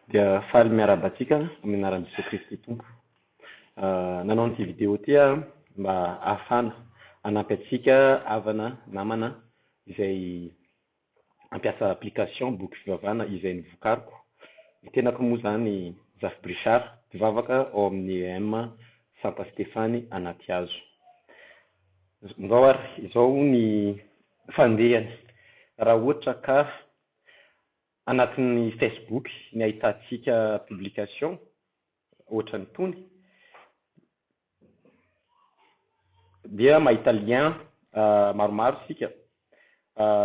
Dia faly miaraba antsika amin'ny anaran'i Jesoa Kristy Tompo. Nanao an'ity vidéo ity mba ahafana hanampy antsika havana namana izay mampiasa application boky fivavahana izay novokariko. Ny tenako moa zany Zafy Brichard, mpivavaka ao amin'ny EM Santa Stefany Anaty-Hazo. Ngao ary izao ny fandehany. Raha ohatra ka anatin'ny Facebook ny ahitantsika publication ohatran'ny tony dia mahita lien maromaro sika.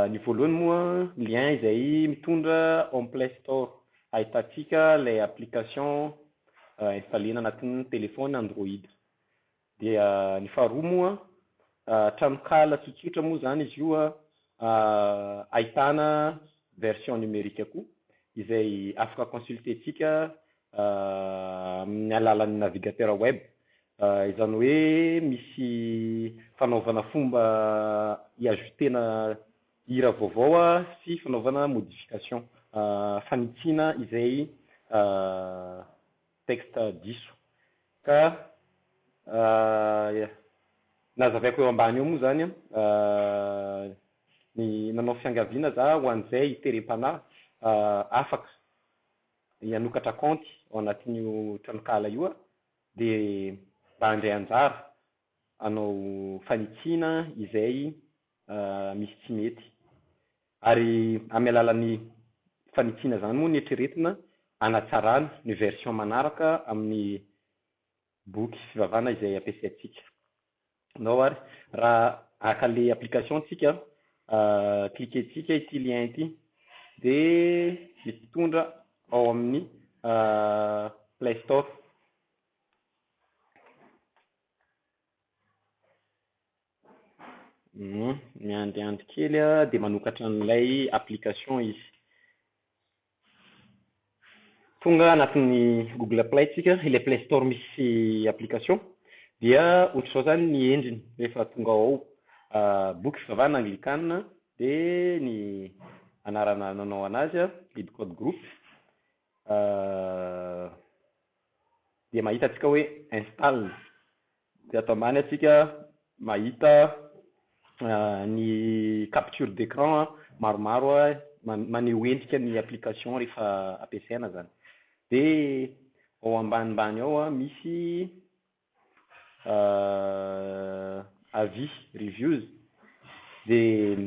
Ny voalohany moa lien izay mitondra en Play Store, ahitantsika ilay application installena anatin'ny téléphone Android. Dia ny faharoa moa tranokala tsotsotra moa zany izy io ahitana version numérique koa izay afaka consulter-tsika amin'ny alalan'ny navigateur web. Izany hoe misy fanaovana fomba hiajoutena hira vaovao sy fanaovana modification, fanitsina izay texte diso. Ka nazavaiko eo ambany eo moa zany ny nanao fiangaviana za ho an'izay iterim-panahy afaka hianokatra compte ao anatin'io tranokala io dia mba handray anjara hanao fanitsina izay misy tsy mety. Ary amin'ny alalan'ny fanitsina zany moa ny eritreretina hanatsarana ny version manaraka amin'ny boky fivavahana izay ampiasaintsika. Nao ary raha akale application tsika cliquer-tsika ity lien ity dia mitondra ao amin'ny Play Store. Miandriandry kely dia manokatra an'ilay application izy. Tonga anatin'ny Google Play tsika, ilay Play Store misy application dia ohatr'izao zany ny endriny rehefa tonga ao boky fivavahana anglikana dia ny anarana nanao anazy Lead Code Group dia mahita atsika hoe install, dia atao ambany atsika mahita ny capture d'écran maromaro maneho endrika ny application rehefa ampiasaina zany. Dia ao ambanimbany ao misy avis reviews dia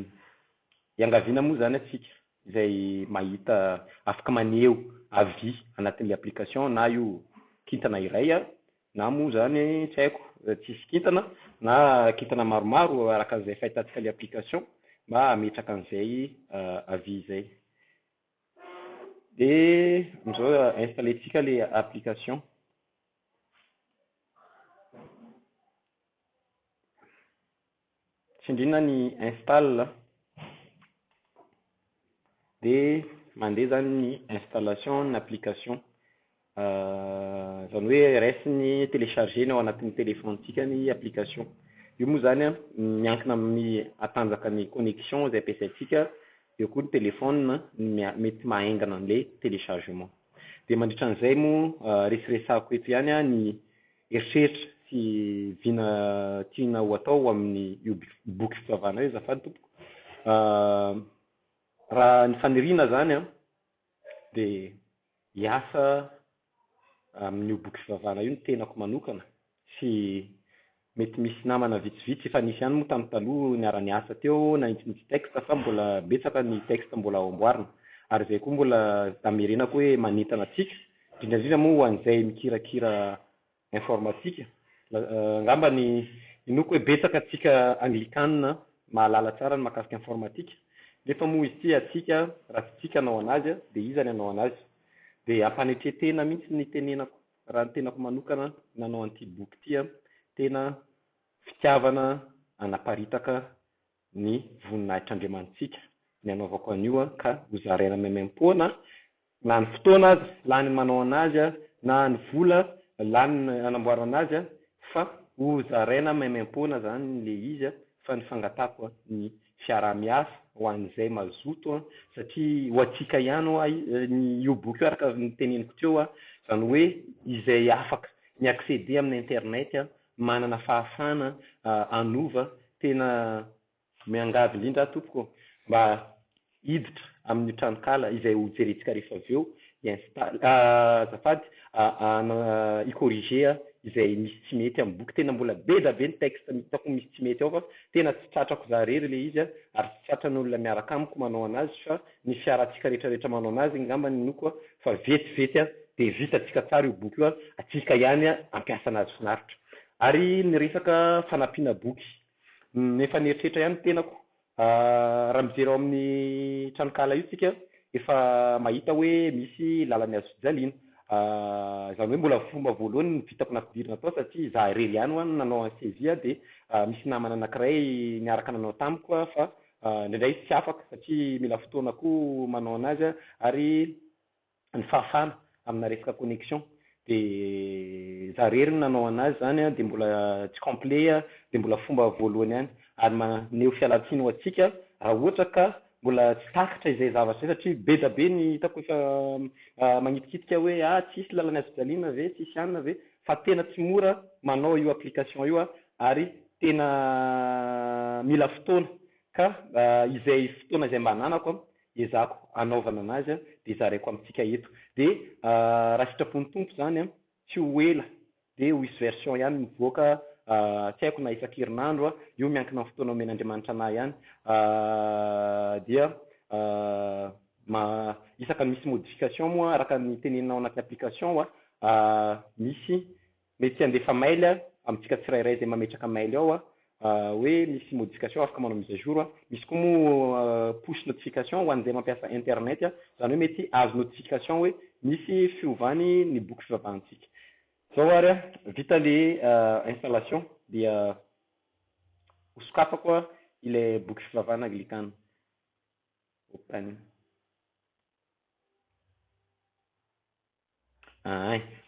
iangaviana moa zany atsika izay mahita afaka maneho avis anatin'ilay application, na io kintana iray na moa zany tsy haiko tsisy kintana na kintana maromaro arakan'izay fahitantsika ilay application mba hametraka an'izay avis zay. Dia amizao installentsika ilay application. Tsindrina ny install dia mandeha zany ny installation ny application. Zany hoe raisiny télécharger ao anatin'ny téléphone-tsika ny application. Io moa zany miankina amin'ny atanjaka ny connexion izay ampiasaintsika, eo koa ny téléphone mety mahaingana an'ilay téléchargement. Dia mandritra an'izay moa reseresako eto ihany ny eritreritra sy viana tiana ho atao amin'ny io boky fivavahana io azafady tompoko. Raha ny faniriana zany dia hiasa amin'io boky fivavahana io ny tenako manokana, sy mety misy namana vitsivitsy efa nisy ihany moa tamin'ny taloha niara-niasa teo nanitsinitsy texte fa mbola betsaka ny texte mbola ao amboarina, ary izay koa mbola tamerenako hoe manintana atsika indrindra moa ho an'izay mikirakira informatika. Angamba ny inoko hoe betsaka atsika anglikana mahalala tsara ny mahakasika informatika, nefa moa izy ity atsika raha tsika anao anazy dia iza ny anao anazy. Dia ampanetretena mihitsy ny tenenako, raha ny tenako manokana nanao an'ity boky ity tena fitiavana anaparitaka ny voninahitr'Andriamanitsika ny anaovako an'io ka ho zaraina maimam-poana na ny fotoana azy lany manao anazy na ny vola lany anamboarana azy fa ho zaraina maimam-poana zany le izy fa ny fangatako ny fiaraha-miasa ho an'izay mazoto satria ho antsika ihany io boky io araka ny teneniko teo zany hoe izay afaka miaccéder amin'ny internet manana fahafana anova tena miangavy indrindra tompoko mba hiditra amin'ny tranokala izay ho jerentsika rehefa avy eo azafady icorriger izay misy tsy mety amin'ny boky tena mbola be da be ny texte hitako misy tsy mety ao fa tena tsy tratrako za rery le izy ary tsy tratran'olona miaraka amiko manao anazy fa ny fiarantsika rehetrarehetra manao anazy ngamba ny noko fa vetivety de vitatsika tsara io boky io atsika ihany ampiasa anazy finaritra ary ny resaka fanampiana boky nefa nieritreritra ihany tenako raha mijery ao amin'ny tranokala io tsika efa mahita hoe misy lalany azo fijaliana zany hoe mbola fomba voalohany ny vitako nampidirina tao satria za rery ihany ho any nanao ansezia de misy namana anankiray niaraka nanao tamiko fa ndraindray tsy afaka satria mila fotoana koa manao anazy ary ny fahafana amina resaka connexion de za rery nanao anazy zany de mbola tsy complet de mbola fomba voalohany ihany ary maneho fialantsiny ho antsika raha ohatra ka mbola tsy takatra izay zavatra satria be da be ny hitako efa magnitikitsika hoe tsisy lalana azo fijaliana ve tsisy anina ve fa tena tsy mora manao io application io ary tena mila fotoana ka izay fotoana izay mba ananako ezako anaovana anazy de zaraiko amintsika eto de raha sitrapon'ny tompo zany tsy ho ela de ho isy version ihany mivoaka tsy haiko na isan-kerinandro io miankina amin'ny fotoana omen'Andriamanitra anahy ihany dia isaka misy modification moa araka ny teneninao anatin'ny application misy mety andefa mail amintsika tsirairay zay mametraka mail ao hoe misy modification afaka manao mise à jour misy koa moa push notification ho an'izay mampiasa internet zany hoe mety azo notification hoe misy fiovany ny boky fivavahantsika zao ary vita le installation dia hosokafako ile boky fivavahana anglikana open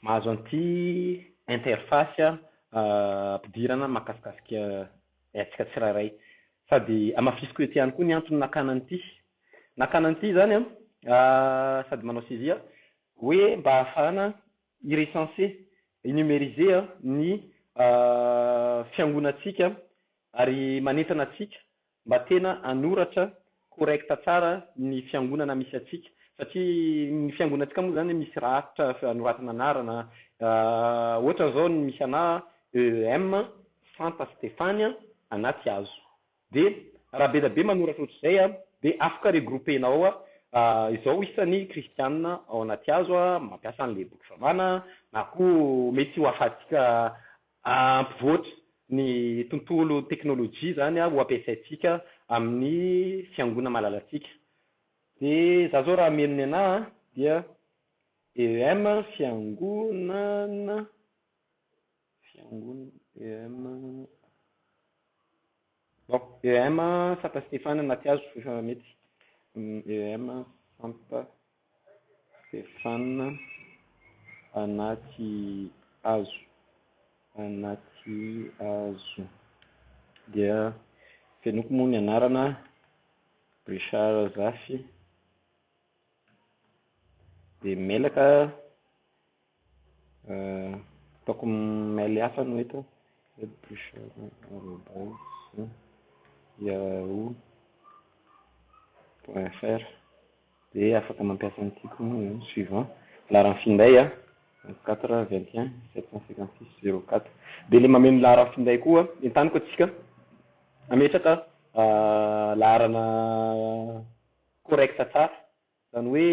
mahazo anty interface ampidirana mahakasikasika atsika tsirairay sady amafisiko ety ihany koa ny antony nakana anty zany sady manao saisie hoe mba ahafahana irecenser numériser ny fiangonantsika ary manentana atsika mba tena anoratra correcta tsara ny fiangonana misy atsika satria ny fiangonantsika moa zany misy rafitra anoratana anarana ohatra zao ny misy ana EM Santa Stefania anaty hazo de raha be da be manoratra ohatr'izay de afaka regroupenao izao isan'ny kristianina ao anaty hazo mampiasa an'le boky fivavahana na koa mety ho ahafahantsika ampivoatra ny tontolo teknôlôjia zany ho ampiasaintsika amin'ny fiangona malalatsika de za zao raha menony ana dia EM fiangonana EM bon EM Santa Stefana anaty hazo efa mety EM Santa Stefana anaty hazo dia fenoko moa ny anarana Richard Zafy de mailaka ataoko mail hafa no eto yahoo.fr de afaka mampiasa an'ity koa suivant laharany finday 421 756 04 de le mameno laharany finday koa entaniko atsika ametraka laharana correcta tsara zany hoe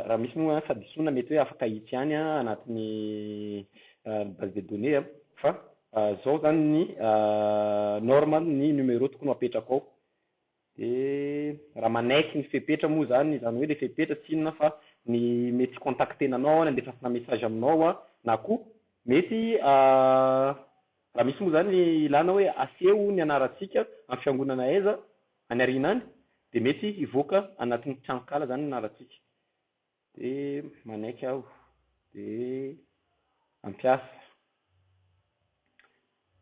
raha misy moa fadisona mety hoe afaka hitsy ihany anatin'ny base de données fa zao zany ny normal ny numéro tokony apetraka ao de raha manaiky ny fepetra moa zany hoe le fepetra tsy inona fa ny mety contactenanao ny andefasana message aminao na koa mety raha misy moa zany ilana hoe aseho ny anaratsika amin'ny fiangonana aiza any arinany de mety ivoaka anatin'ny tranokala zany anaratsika de manaiky aho de ampiasa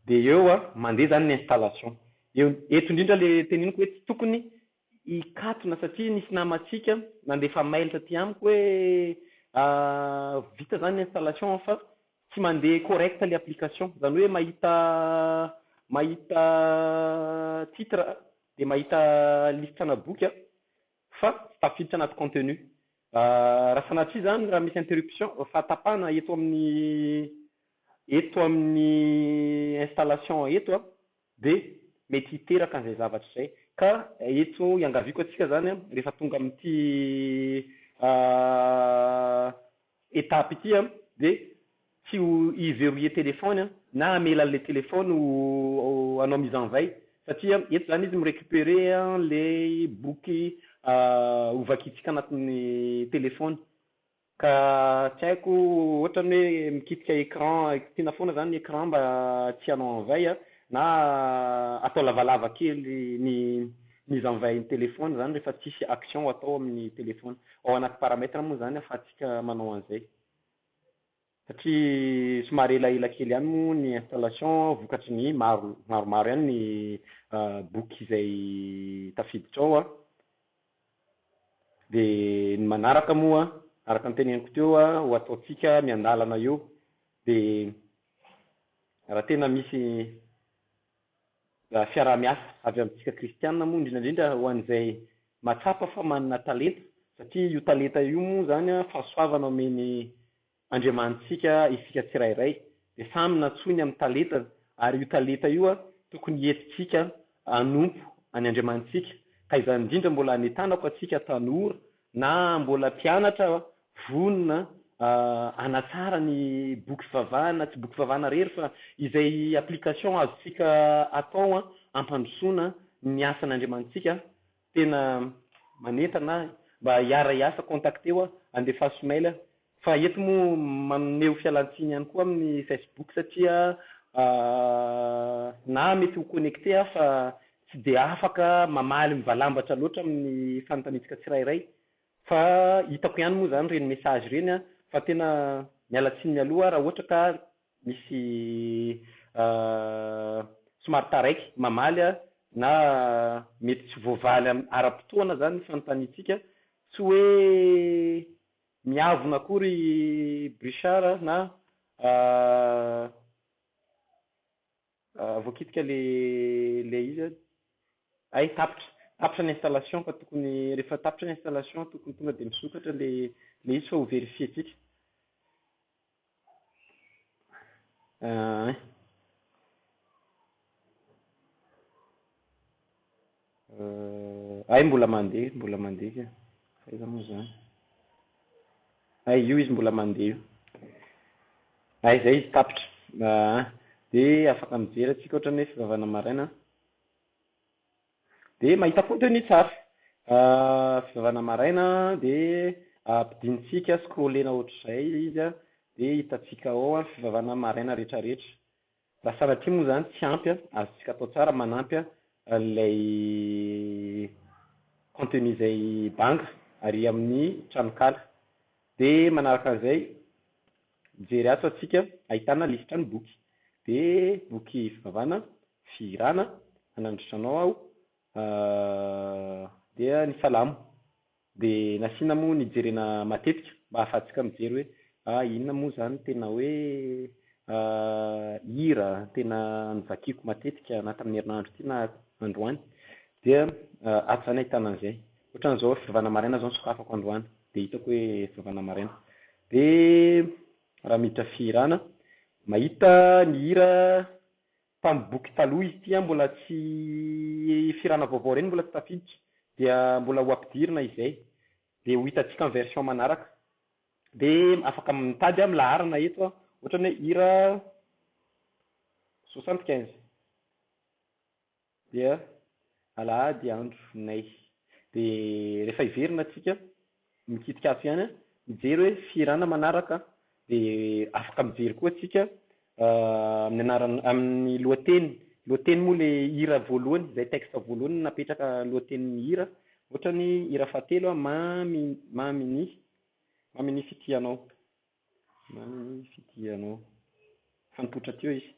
de eo mandeha zany ny installation Eto indrindra le teniniko hoe tsy tokony hikatona satria nisy namantsika nandefa mail taty amiko hoe vita zany installation fa tsy mandeha correct le application zany hoe mahita titre de mahita listana boky fa tsy tafiditra anaty contenu raha sanatria zany raha misy interruption fa tapana eto amin'ny installation eto de mety hiteraka an'izay zavatra izay ka eto iangaviako atsika zany rehefa tonga amin'ity étape ity de tsy hiverrouiller téléphone na amela an'le téléphone anao mise en veille satria eto zany izy mirécupérer le boky ovakitsika anatin'ny téléphone ka tsy haiko ohatrany hoe mikitika écran tiana foana zany ny écran mba tsy hanao en veille na atao lavalava kely ny mise en veille ny téléphone zany rehefa tsisy action atao amin'ny téléphone ao anaty paramètre moa zany afahantsika manao an'izay satria somary elaela kely ihany moa ny installation vokatry ny maromaro ihany ny boky izay tafiditra ao de ny manaraka moa araka ny teneniko teo ho ataontsika miandalana eo de raha tena misy fiaraha-miasa avy amintsika kristianina moa indrindra ho an'izay matsapa fa manana talenta satria io talenta io moa zany fahasoavana omeny andriamanitsika isika tsirairay de samy natsony amin'ny talenta ary io talenta io tokony entintsika anompo any andriamanitsika ka izany indrindra mbola anetanako atsika tanora na mbola mpianatra vonona anatsara ny boky fivavahana tsy boky fivavahana rery fa izay application azontsika atao ampandrosoana ny asan'andriamanitsika tena manentana mba hiara-hiasa contacter andefaso mail fa eto moa maneho fialantsiny ihany koa amin'ny Facebook satria na mety ho connecté fa tsy de afaka mamaly mivalambatra loatra amin'ny fanontaniantsika tsirairay fa hitako ihany moa zany reny message reny fa tena miala tsiny mialoha raha ohatra ka misy somary taraiky mamaly na mety tsy voavaly ara-potoana zany fanontaniantsika tsy hoe miavona akory Brichard na voakitika le izy ay tapitra ny installation fa tokony rehefa tapitra ny installation tokony tonga de misokatra le izy fa ho vérifier tsika ay mbola mandeha faiza moa zany ay io izy mbola mandeha io ay zay izy tapitra de afaka mijery atsika ohatrany hoe fivavahana maraina de mahita contenu tsara fivavahana maraina de ampidinitsika scrollena ohatr'izay izy de hitatsika ao fivavahana maraina rehetrarehetra raha sanatria moa zany tsy ampy azontsika atao tsara manampy lay contenu izay banga ary amin'ny tranokala de manaraka an'izay mijery ato atsika ahitana lisitra ny boky de boky fivavahana firana anandritranao dia ny salamo de nasiana moa nijerena matetika mba ahafahantsika mijery hoe inona moa zany tena hoe hira tena nivakiako matetika anatin'ny herinandro ty na androany dia ato zany ahitana an'izay ohatran'izao fivavahana maraina zao sokafako androany de hitako hoe fivavahana maraina de raha miditra firana mahita ny hira tamin'ny boky taloha izy ity mbola tsy firana vaovao reny mbola tsy tafiditra dia mbola ho ampidirina izay de ho hitantsika amin'ny version manaraka de afaka mitady amin'ny laharana eto ohatrany hoe hira 75 dia alahady andro nay de rehefa hiverina atsika mikitika ato ihany mijery hoe firana manaraka de afaka mijery koa atsika amin'ny anarana amin'ny lohateny moa le hira voalohany zay texte voalohany napetraka lohatenin'ny hira ohatrany hira fahatelo mamy fitianao fanipotra teo izy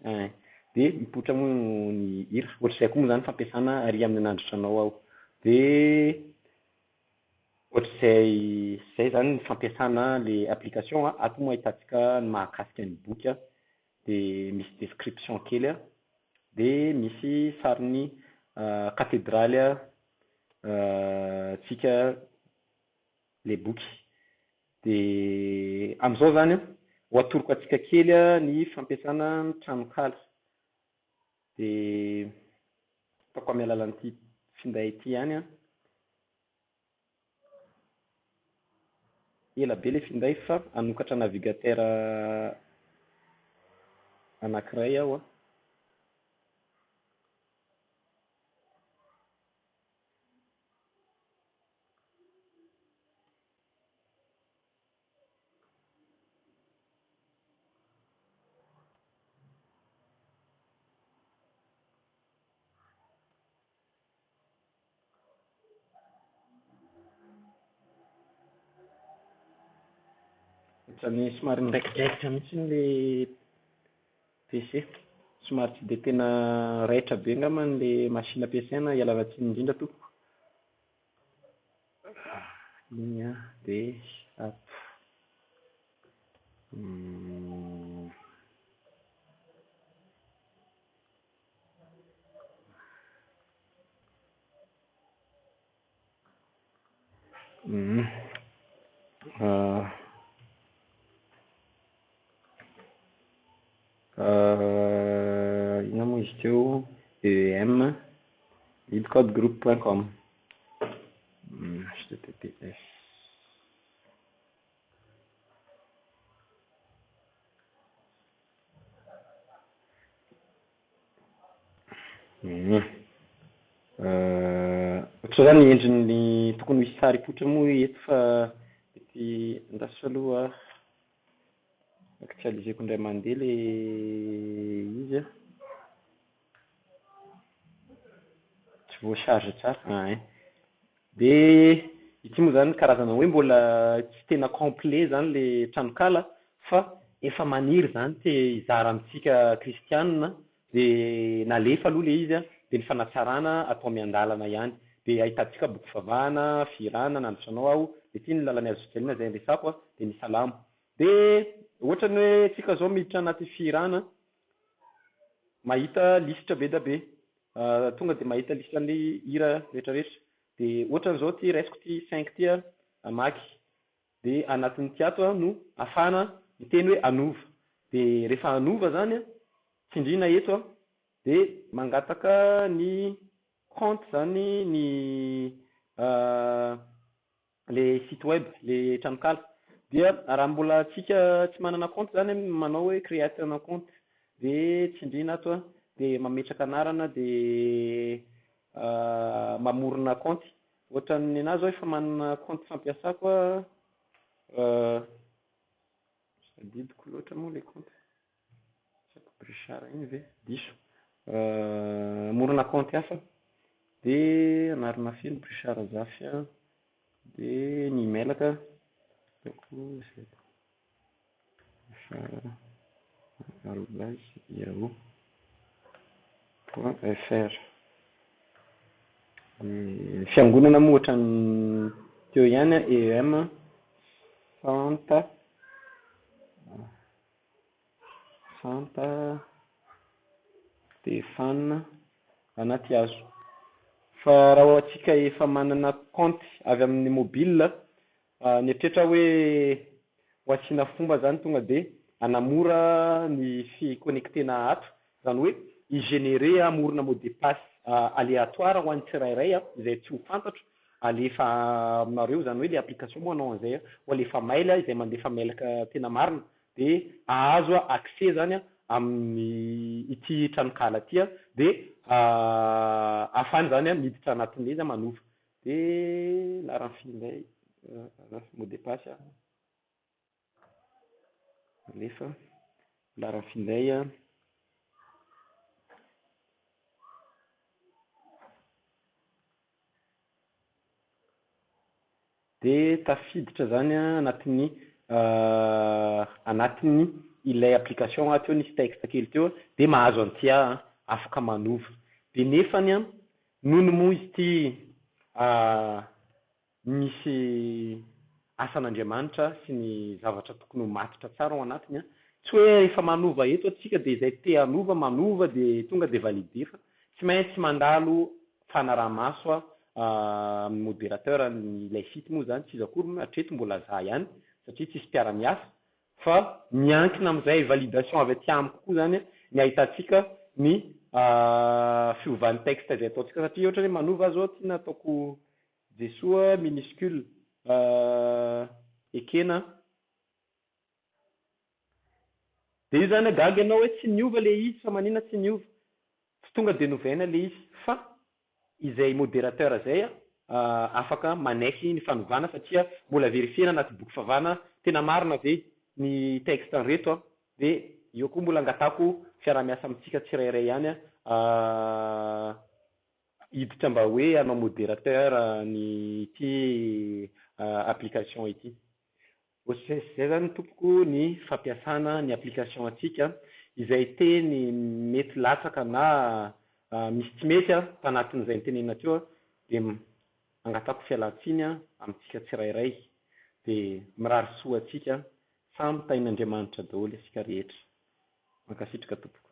dia mipoitra moa ny hira. Ohatr'izay koa moa zany fampiasana arỳ amin'ny anandrotranao ao. Dia ohatr'izay zany ny fampiasana le application ato moa ahitantsika ny mahakasika ny boky dia misy description kely dia misy sarin'ny katedraly tsika le boky. Dia amin'izao zany ho atoroko antsika kely ny fampiasana ny tranokala. Dia ataoko amin'ny alalan'ity finday ity ihany ela be ilay finday fa hanokatra navigateur anankiray aho ohatrany somary niraikidraikitra mihitsy le PC. Somary tsy dia tena raitra be angamba le machine ampiasaina, ialana tsiny indrindra tompoko. Iny dia ato. Ina moa izy teo EM-codegroup.com https ohatran'izao zany ny endriny tokony misy sary poitra moa eto fa mety endasiko aloha actualiseko indray mandeha le izy tsy voacharge tsara. Dia ity moa zany karazana hoe mbola tsy tena complet zany le tranokala fa efa maniry zany te hizara amintsika kristianina dia nalefa aloha le izy dia ny fanatsarana atao miandalana ihany. Dia ahitantsika boky fivavahana, firana, nandrotranao ao, dia ity ny lalany azo fijalina izay resako dia ny salamo. Dia ohatra ny hoe tsika zao miditra anaty firana mahita lisitra be da be, tonga dia mahita lisitran'ny hira rehetrarehetra. Dia ohatran'izao ty raisiko ty 5 ty amaky, dia anatin'ity ato no afahana miteny hoe anova. Dia rehefa anova zany tsindriana eto dia mangataka ny compte zany ny le site web, le tranokala. Dia raha mbola tsika tsy manana compte zany manao hoe créateur na compte dia tsindriana ato dia mametraka anarana dia mamorona compte. Ohatran'ny anahy zao efa manana compte fampiasako sadidiko loatra moa le compte, Brichard iny ve diso, morona compte hafa dia anarana feno Brichard Zafy dia ny mailaka yahoo.fr. Fiangonana moa ohatrany teo ihany EM Santa Stefana anaty hazo. Fa raha antsika efa manana compte avy amin'ny mobile, ny eritreretra hoe ho asiana fomba zany tonga dia hanamora ny ficonnectena ato, zany hoe igénérer amorona mot de passe aléatoire ho an'ny tsirairay izay tsy ho fantatro, alefa aminareo zany hoe le application moa anao an'izay ho alefa mail izay mandefa mailaka tena marina dia ahazo accès zany amin'ny ity tranokala ity dia ahafany zany miditra anatin'ilay izy manova. Dia laran'ny finday mot de passe alefa laran'ny finday dia tafiditra zany anatin'ny ilay application teo nisy texte kely teo de mahazo antia afaka manova de nefany a nono moa izy ty misy asan'Andriamanitra sy ny zavatra tokony ho matotra tsara ao anatiny a tsy hoe efa manova eto atsika de izay te hanova manova de tonga de valide fa tsy maintsy mandalo fanaraha-maso amin'ny modérateur ilay site moa zany tsy izy akory hatreto mbola za ihany satria tsisy mpiara-miasa fa miankina amin'izay validation avy aty amiko koa zany ny ahitantsika ny fiovan'ny texte izay ataontsika satria ohatra hoe manova zao tiana ataoko Jesoa minuscule ekena de io zany gaga ianao hoe tsy niova le izy fa manina tsy niova tsy tonga de novaina le izy fa izay modérateur zay afaka manaiky ny fanovana satria mbola verifiena anaty boky favana tena marina ve ny texte reto de io koa mbola angatako fiara-miasa amintsika tsirairay ihany hiditra mba hoe anao modérateur ny ity application ity zay zany tompoko ny fampiasana ny application atsika izay teny mety latsaka na misy tsy mety tanatin'izay nitenena teo de angatako fialantsiny amintsika tsirairay de mirary soa atsika samy tain'Andriamanitra daholo isika rehetra mankasitraka tompoko